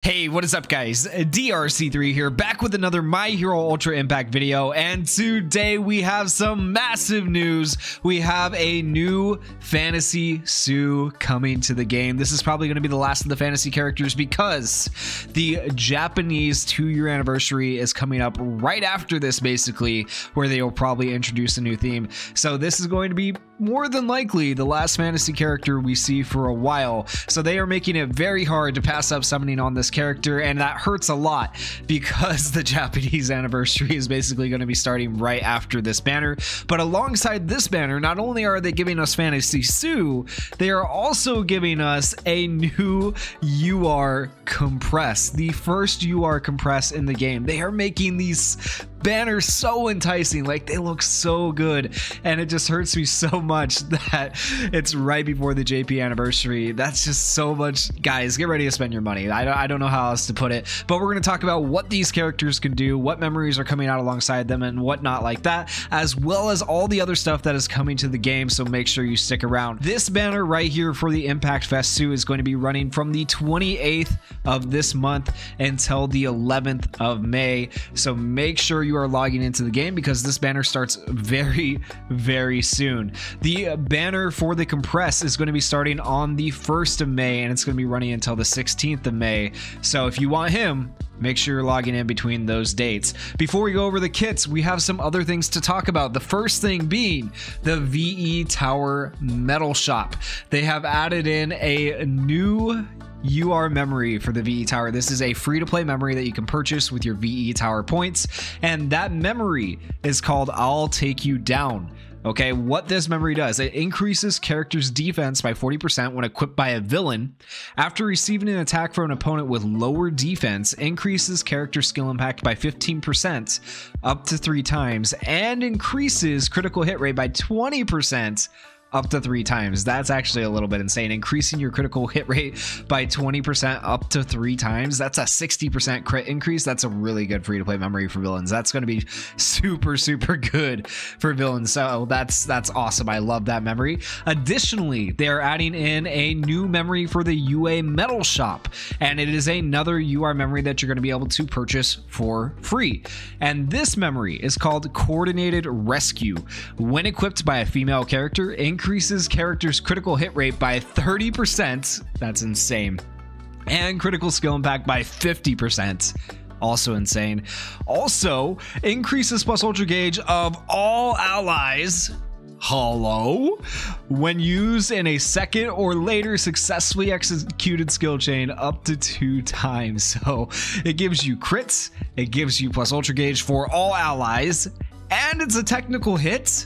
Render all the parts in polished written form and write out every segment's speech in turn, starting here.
Hey, what is up guys? DRC3 here, back with another My Hero Ultra Impact video, and today we have some massive news. We have a new Fantasy Su coming to the game. This is probably going to be the last of the fantasy characters because the Japanese 2-year anniversary is coming up right after this, basically, where they will probably introduce a new theme. So this is going to be more than likely the last fantasy character we see for a while. So they are making it very hard to pass up summoning on this character, and that hurts a lot because the Japanese anniversary is basically going to be starting right after this banner. But alongside this banner, not only are they giving us Fantasy Su, they are also giving us a new UR compress, the first UR compress in the game. They are making these banners so enticing, like they look so good, and it just hurts me so much that it's right before the JP anniversary. That's just so much. Guys, get ready to spend your money. I don't know how else to put it, but we're going to talk about what these characters can do, what memories are coming out alongside them, and whatnot like that, as well as all the other stuff that is coming to the game. So make sure you stick around. This banner right here for the Impact Fest Su is going to be running from the 28th of this month until the 11th of May. So make sure you are logging into the game because this banner starts very soon. The banner for the compress is going to be starting on the 1st of May, and it's going to be running until the 16th of May. So if you want him, make sure you're logging in between those dates. Before we go over the kits, we have some other things to talk about. The first thing being the VE Tower Metal Shop. They have added in a new UR memory for the VE Tower. This is a free-to-play memory that you can purchase with your VE Tower points, and that memory is called I'll Take You Down. Okay, what this memory does, it increases character's defense by 40% when equipped by a villain. After receiving an attack from an opponent with lower defense, increases character skill impact by 15% up to 3 times, and increases critical hit rate by 20% up to 3 times. That's actually a little bit insane. Increasing your critical hit rate by 20% up to 3 times. That's a 60% crit increase. That's a really good free-to-play memory for villains. That's going to be super good for villains. So that's awesome. I love that memory. Additionally, they are adding in a new memory for the UA Metal Shop, and it is another UR memory that you're going to be able to purchase for free. And this memory is called Coordinated Rescue. When equipped by a female character, increases character's critical hit rate by 30%. That's insane. And critical skill impact by 50%. Also insane. Also increases plus ultra gauge of all allies. Hello? When used in a second or later successfully executed skill chain up to 2 times. So it gives you crits, it gives you plus ultra gauge for all allies, and it's a technical hit.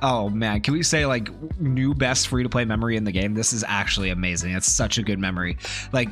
Oh man, can we say like new best free-to-play memory in the game? This is actually amazing. It's such a good memory. Like,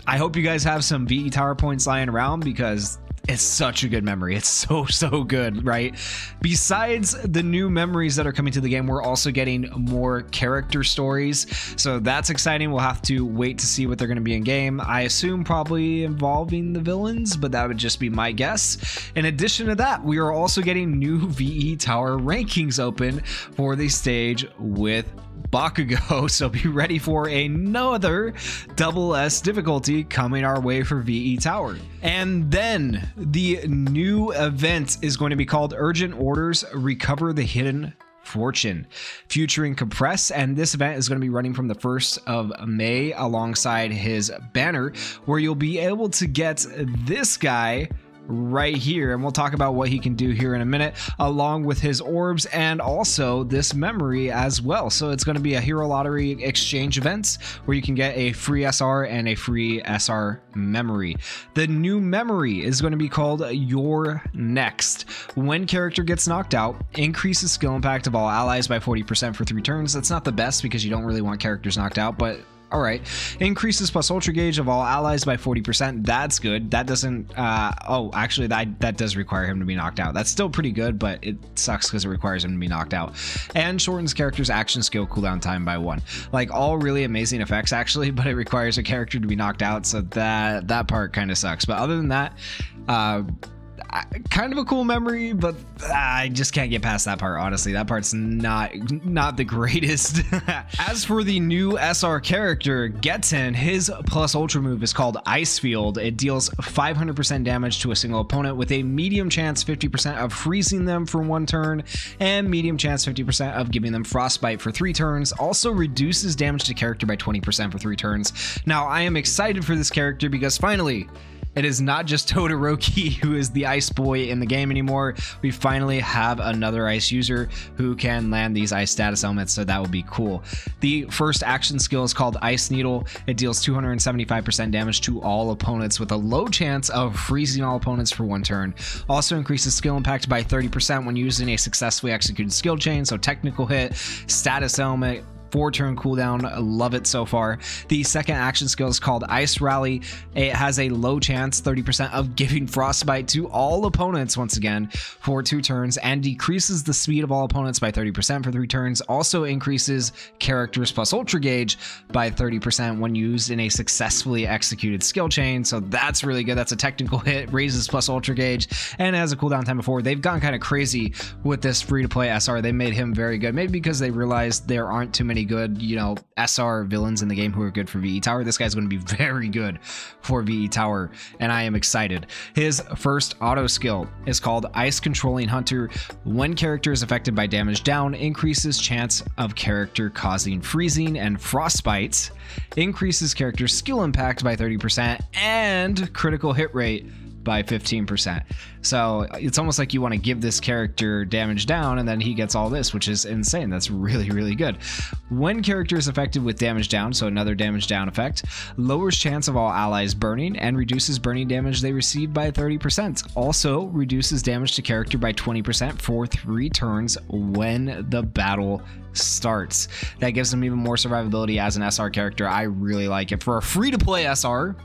I hope you guys have some VE Tower points lying around because it's such a good memory. It's so good, right? Besides the new memories that are coming to the game, we're also getting more character stories. So that's exciting. We'll have to wait to see what they're going to be in game. I assume probably involving the villains, but that would just be my guess. In addition to that, we are also getting new VE Tower rankings open for the stage with Bakugo, so be ready for another double S difficulty coming our way for VE Tower. And then the new event is going to be called Urgent Orders Recover the Hidden Fortune, featuring Compress, and this event is going to be running from the 1st of May alongside his banner, where you'll be able to get this guy right here, and we'll talk about what he can do here in a minute, along with his orbs and also this memory as well. So it's going to be a hero lottery exchange event where you can get a free SR and a free SR memory. The new memory is going to be called Your Next. When character gets knocked out, increases skill impact of all allies by 40% for 3 turns. That's not the best because you don't really want characters knocked out, but all right. Increases plus ultra gauge of all allies by 40%. That's good. That doesn't oh, actually that does require him to be knocked out. That's still pretty good, but it sucks because it requires him to be knocked out. And shortens character's action skill cooldown time by 1. Like, all really amazing effects actually, but it requires a character to be knocked out, so that part kind of sucks. But other than that, kind of a cool memory, but I just can't get past that part. Honestly, that part's not the greatest. As for the new SR character Getten, his plus ultra move is called Ice Field. It deals 500% damage to a single opponent with a medium chance 50% of freezing them for 1 turn and medium chance 50% of giving them frostbite for 3 turns. Also reduces damage to character by 20% for 3 turns. Now I am excited for this character because finally it is not just Todoroki who is the ice boy in the game anymore. We finally have another ice user who can land these ice status elements, so that would be cool. The first action skill is called Ice Needle. It deals 275% damage to all opponents with a low chance of freezing all opponents for 1 turn. Also increases skill impact by 30% when using a successfully executed skill chain, so technical hit, status element, 4-turn cooldown. Love it so far. The second action skill is called Ice Rally. It has a low chance 30% of giving frostbite to all opponents once again for 2 turns and decreases the speed of all opponents by 30% for 3 turns. Also increases characters plus ultra gauge by 30% when used in a successfully executed skill chain, so that's really good. That's a technical hit, raises plus ultra gauge, and has a cooldown time before. They've gone kind of crazy with this free-to-play SR. They made him very good, maybe because they realized there aren't too many good, you know, SR villains in the game who are good for VE Tower. This guy's going to be very good for VE Tower, and I am excited. His first auto skill is called Ice Controlling Hunter. When character is affected by damage down, increases chance of character causing freezing and frostbites, increases character skill impact by 30%, and critical hit rate by 15%. So it's almost like you want to give this character damage down and then he gets all this, which is insane. That's really, really good. When character is affected with damage down, so another damage down effect, lowers chance of all allies burning and reduces burning damage they receive by 30%. Also reduces damage to character by 20% for 3 turns when the battle starts. That gives them even more survivability as an SR character. I really like it. For a free-to-play SR,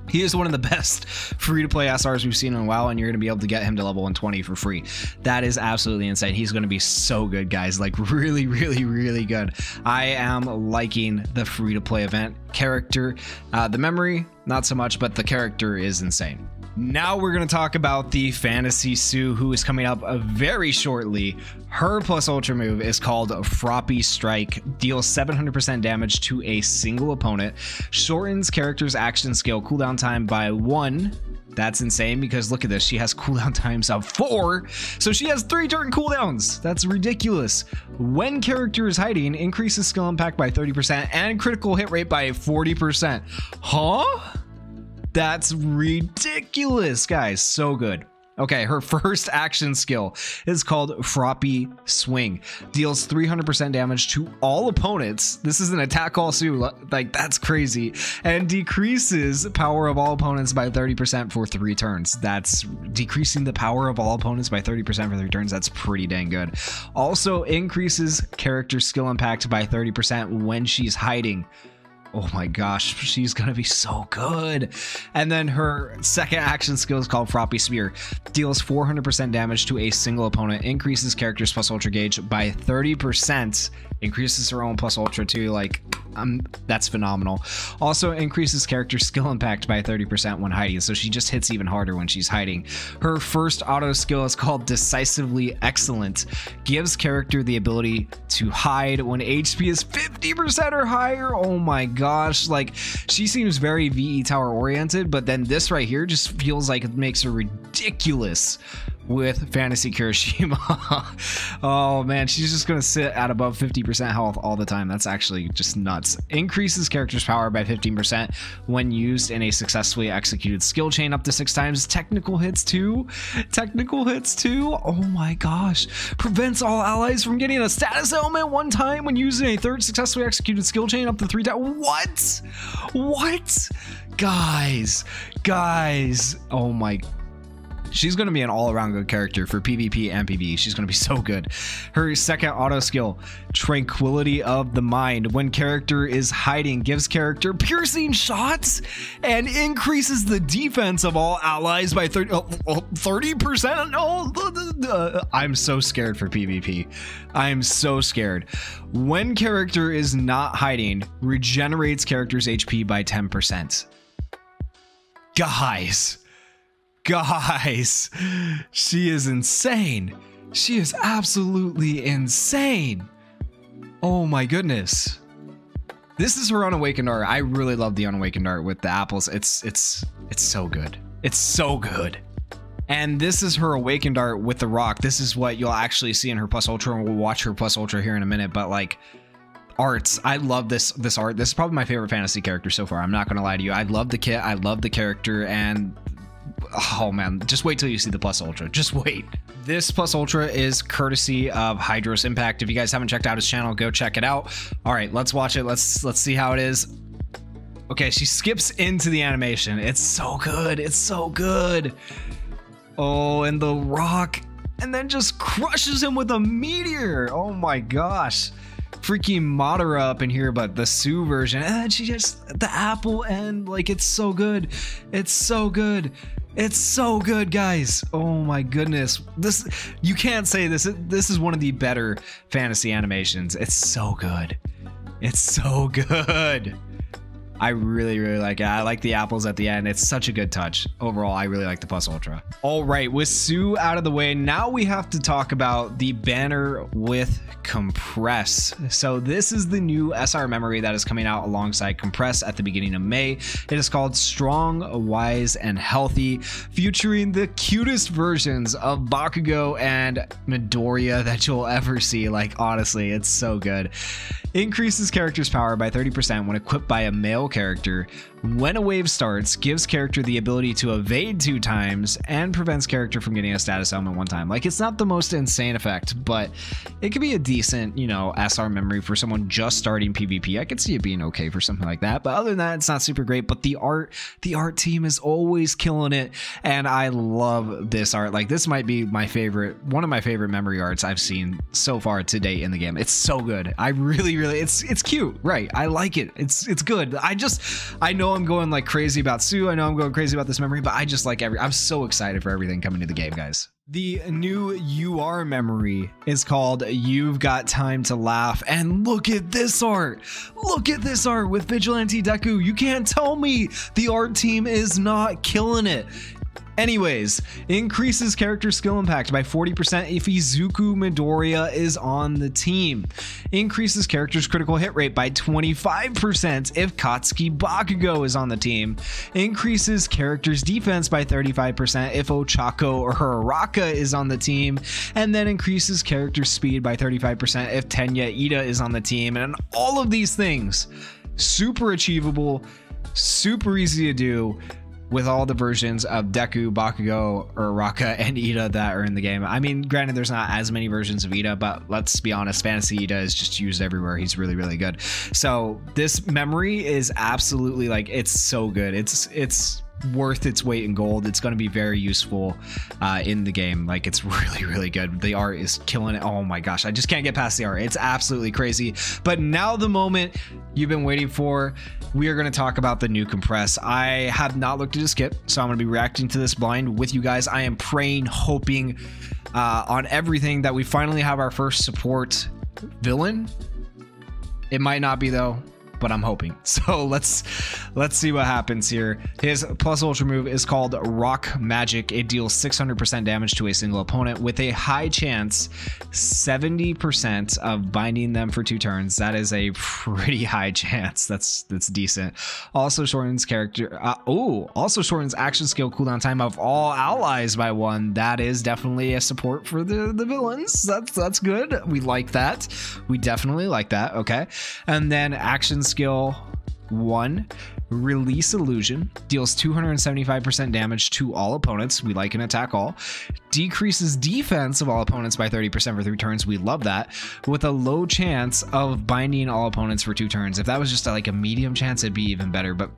he is one of the best free-to-play SRs we've seen in a while, and you're going to be able to get him to level 120 for free. That is absolutely insane. He's going to be so good, guys. Like, really, really, really good. I am liking the free-to-play event character. The memory, not so much, but the character is insane. Now we're going to talk about the Fantasy Sue, who is coming up very shortly. Her plus ultra move is called Froppy Strike. Deals 700% damage to a single opponent. Shortens character's action skill cooldown time by 1. That's insane because look at this. She has cooldown times of 4. So she has 3 turn cooldowns. That's ridiculous. When character is hiding, increases skill impact by 30% and critical hit rate by 40%. Huh? That's ridiculous, guys. So good. Okay, her first action skill is called Froppy Swing. Deals 300% damage to all opponents. This is an attack all Sue. Like, that's crazy. And decreases power of all opponents by 30% for 3 turns. That's decreasing the power of all opponents by 30% for 3 turns. That's pretty dang good. Also increases character skill impact by 30% when she's hiding. Oh my gosh, she's gonna be so good. And then her second action skill is called Froppy Spear. Deals 400% damage to a single opponent, increases characters plus ultra gauge by 30%, increases her own plus ultra too. Like, that's phenomenal. Also increases character skill impact by 30% when hiding, so she just hits even harder when she's hiding. Her first auto skill is called Decisively Excellent. Gives character the ability to hide when HP is 50% or higher. Oh my gosh, like, she seems very VE Tower oriented, but then this right here just feels like it makes her ridiculous with Fantasy Kirishima. Oh man, she's just gonna sit at above 50% health all the time. That's actually just nuts. Increases character's power by 15% when used in a successfully executed skill chain up to 6 times. Technical hits too. Technical hits too. Oh my gosh. Prevents all allies from getting a status element 1 time when using a 3rd successfully executed skill chain up to 3 times. What? What? Guys. Oh my. She's going to be an all-around good character for PvP and PvE. She's going to be so good. Her second auto skill, Tranquility of the Mind. When character is hiding, gives character piercing shots and increases the defense of all allies by 30%. No, I'm so scared for PvP. I'm so scared. When character is not hiding, regenerates character's HP by 10%. Guys, she is insane. She is absolutely insane. Oh my goodness. This is her unawakened art. I really love the unawakened art with the apples. It's so good. It's so good. And this is her awakened art with the rock. This is what you'll actually see in her plus ultra, and we'll watch her plus ultra here in a minute. But like, arts, I love this art. This is probably my favorite fantasy character so far. I'm not gonna lie to you. I love the kit. I love the character, and oh man, just wait till you see the plus ultra. Just wait. This plus ultra is courtesy of Hydros Impact. If you guys haven't checked out his channel, go check it out. All right, let's watch it. Let's see how it is. Okay, she skips into the animation. It's so good. It's so good. Oh, and the rock, and then just crushes him with a meteor. Oh my gosh. Freaking Madara up in here, but the Sue version, and she just, the apple, and like, it's so good. It's so good. It's so good, guys. Oh my goodness. This, you can't say this. This is one of the better fantasy animations. It's so good. It's so good. I really, really like it. I like the apples at the end. It's such a good touch. Overall, I really like the plus ultra. All right, with Sue out of the way, now we have to talk about the banner with Compress. So this is the new SR memory that is coming out alongside Compress at the beginning of May. It is called Strong, Wise, and Healthy, featuring the cutest versions of Bakugo and Midoriya that you'll ever see. Like, honestly, it's so good. Increases character's power by 30% when equipped by a male character. When a wave starts, gives character the ability to evade 2 times and prevents character from getting a status element 1 time. Like, it's not the most insane effect, but it could be a decent, you know, SR memory for someone just starting PvP. I could see it being okay for something like that, but other than that, it's not super great. But the art team is always killing it, and I love this art. Like, this might be my favorite, one of my favorite memory arts I've seen so far to date in the game. It's so good. I really, it's cute, right? I like it. It's good. I know I'm going like crazy about Sue. I know I'm going crazy about this memory, but I just like I'm so excited for everything coming to the game, guys. The new UR memory is called You've Got Time to Laugh, and look at this art. Look at this art with Vigilante Deku. You can't tell me the art team is not killing it. Anyways, increases character skill impact by 40% if Izuku Midoriya is on the team. Increases character's critical hit rate by 25% if Katsuki Bakugo is on the team. Increases character's defense by 35% if Ochako or Araka is on the team. And then increases character's speed by 35% if Tenya Ida is on the team. And all of these things, super achievable, super easy to do, with all the versions of Deku, Bakugo, Araka, and Ida that are in the game. I mean, granted, there's not as many versions of Ida, but let's be honest, Fantasy Ida is just used everywhere. He's really, really good. So this memory is absolutely, like, it's so good. It's worth its weight in gold. It's going to be very useful in the game. Like, it's really, really good. The art is killing it. Oh my gosh, I just can't get past the art. It's absolutely crazy. But now the moment you've been waiting for, we are going to talk about the new Compress. I have not looked at a skip, so I'm going to be reacting to this blind with you guys. I am praying, hoping on everything that we finally have our first support villain. It might not be though, but I'm hoping. So let's see what happens here. His plus ultra move is called Rock Magic. It deals 600% damage to a single opponent with a high chance 70% of binding them for 2 turns. That is a pretty high chance. That's decent. Also shortens character also shortens action skill cooldown time of all allies by 1. That is definitely a support for the villains. That's good. We like that. We definitely like that. Okay. And then action skill 1, Release Illusion, deals 275% damage to all opponents. We like an attack all. Decreases defense of all opponents by 30% for 3 turns. We love that. With a low chance of binding all opponents for 2 turns. If that was just like a medium chance, it'd be even better, but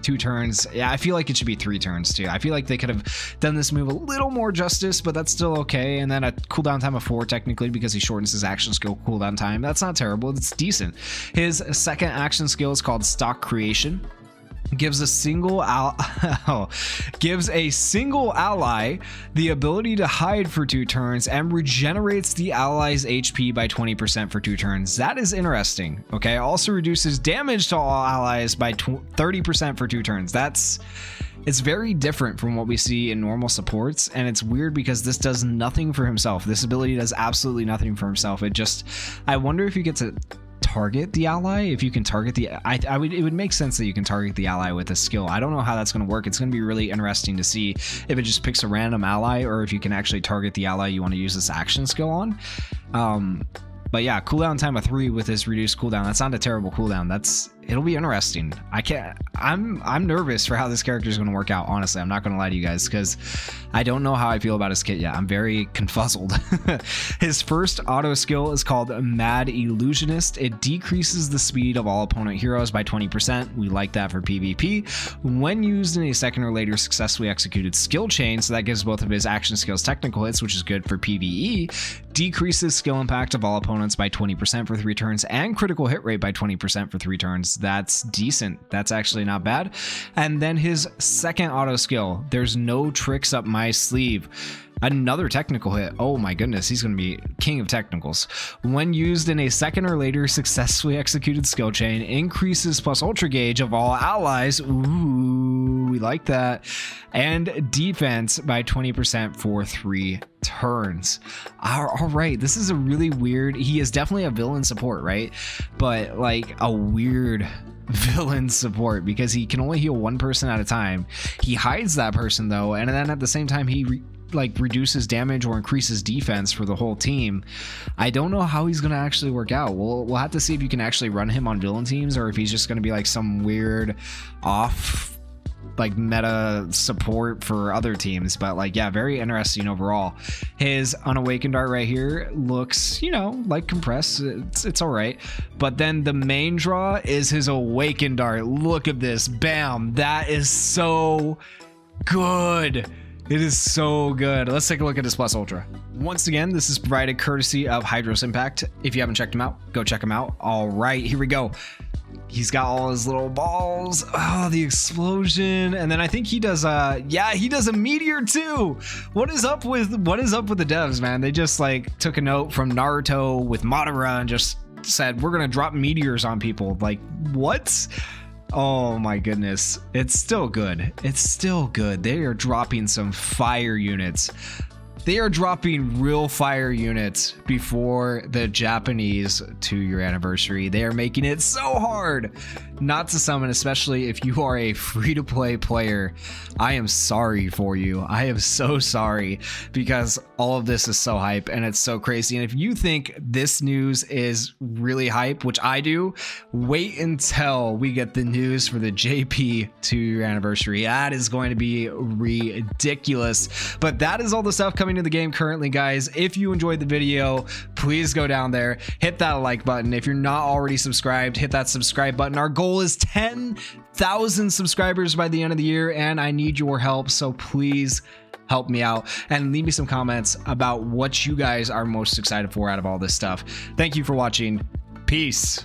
2 turns. Yeah, I feel like it should be 3 turns too. I feel like they could have done this move a little more justice, but that's still okay. And then a cooldown time of 4 technically, because he shortens his action skill cooldown time. That's not terrible. It's decent. His second action skill is called Stock Creation. gives a single ally the ability to hide for 2 turns and regenerates the ally's HP by 20% for 2 turns. That is interesting. Okay, also reduces damage to all allies by 30% for 2 turns. It's very different from what we see in normal supports, and it's weird because this does nothing for himself. This ability does absolutely nothing for himself. I wonder if you get to target the ally. If you can target it would make sense that you can target the ally with a skill. I don't know how that's going to work. It's going to be really interesting to see if it just picks a random ally or if you can actually target the ally you want to use this action skill on. But yeah, cooldown time of 3 with this reduced cooldown. That's not a terrible cooldown. It'll be interesting. I'm nervous for how this character is going to work out. Honestly, I'm not going to lie to you guys because I don't know how I feel about his kit yet. I'm very confuzzled. His first auto skill is called Mad Illusionist. It decreases the speed of all opponent heroes by 20%. We like that for PvP. When used in a second or later successfully executed skill chain, so that gives both of his action skills technical hits, which is good for PvE, decreases skill impact of all opponents by 20% for 3 turns and critical hit rate by 20% for 3 turns. That's decent. That's actually not bad. And then his second auto skill, there's no tricks up my sleeve. Another technical hit. Oh my goodness, he's going to be king of technicals. When used in a second or later successfully executed skill chain, increases plus ultra gauge of all allies. Ooh, we like that. And defense by 20% for 3 turns. All right, this is a really weird, he is definitely a villain support, right? But like a weird villain support because he can only heal 1 person at a time. He hides that person though, and then at the same time he reduces damage or increases defense for the whole team. I don't know how he's gonna actually work out. We'll have to see if you can actually run him on villain teams or if he's just gonna be like some weird off meta support for other teams. But like, yeah, very interesting overall. His unawakened art right here looks, you know, like compressed. It's all right. But then the main draw is his awakened art. Look at this. Bam. That is so good. It is so good. Let's take a look at his plus ultra. Once again, this is provided courtesy of Hydros Impact. If you haven't checked him out, go check him out. All right, here we go. He's got all his little balls. Oh, the explosion. And then I think he does he does a meteor too. What is up with the devs, man? They just like took a note from Naruto with Madara and just said, we're gonna drop meteors on people. Like, what? Oh my goodness. It's still good. It's still good. They are dropping some fire units. They are dropping real fire units before the Japanese 2-year anniversary. They are making it so hard not to summon, especially if you are a free-to-play player. I am sorry for you. I am so sorry because all of this is so hype and it's so crazy. And if you think this news is really hype, which I do, wait until we get the news for the JP 2-year anniversary. That is going to be ridiculous. But that is all the stuff coming to the game currently, guys. If you enjoyed the video, please go down there, hit that like button. If you're not already subscribed, hit that subscribe button. Our goal is 10,000 subscribers by the end of the year, and I need your help, so please help me out and leave me some comments about what you guys are most excited for out of all this stuff. Thank you for watching. Peace.